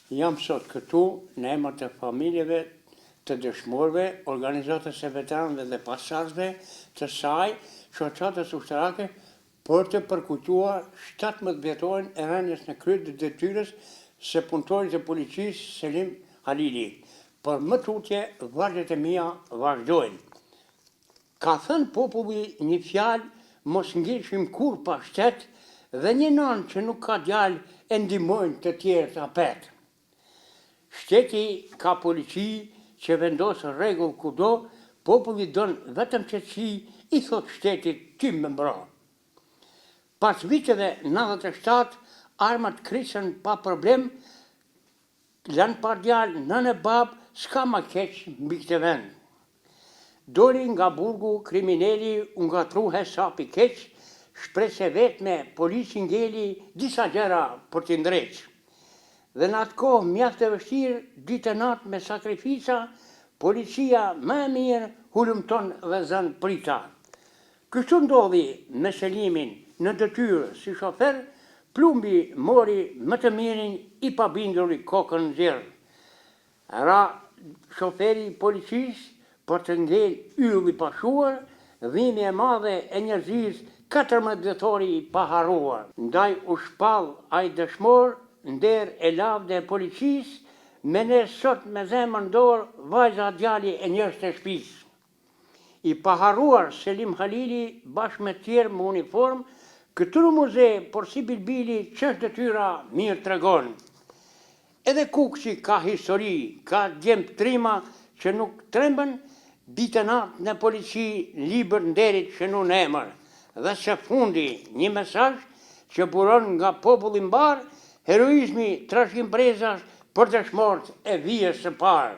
Jam sot këtu në emër të familjeve të dëshmorëve, organizatës e veteranëve dhe pasardhësve të saj, shoqatës ushtarake, për të përkujtuar 17 vjetorin e rënies në krye të detyrës së punëtorit të policisë Selim Halili. Për më tutje, vargjet e mia vazhdojnë. Ka thënë populli një fjalë, mos ngishim kur pa shtet, dhe një nan që nuk ka djalë e ndihmojnë të tjerë të apet. Shteti ka polici që vendosë rregull kudo, populli don vetëm qetësi, i thot shtetit ty më mbro. Pas viteve 97, armat krisën pa problem, lanë par djalë, nënë e babë, s'ka ma keq mbi këtë vend. Doli nga burgu krimineli, u ngatruhe sapi keq, shprese vetë me polici ngeli disa gjera për t'i ndreq. Dhe në atë kohë mjaft e vështirë, ditë e natë me sakrifica, policia më e mirë hulumton dhe zën prita. Kështu ndodhi me Selimin në detyrë si shofer, plumbi mori më të mirin i pabinduri kokën në zirë. Ra shoferi policisë për të ngel ylli pashuar, dhimi e madhe e njerëzis 14 vjetori i paharuar. Ndaj u shpall ai dëshmor, nder e lavde e policisë, me ne sot me zemër dorë, vajza djali e njerëz të shtëpisë. I paharuar Selim Halili bashkë me tjerë me uniform, këtu në muze, por si bilbili ç'është detyra mirë tregon. Edhe Kukçi ka histori, ka djemë trima që nuk trembën, ditë natë në polici libër nderit që nun emër. Dhe së fundi një mesazh që buron nga populli mbar, heroizmi trashëgimprezash për dëshmorët e vijës së parë.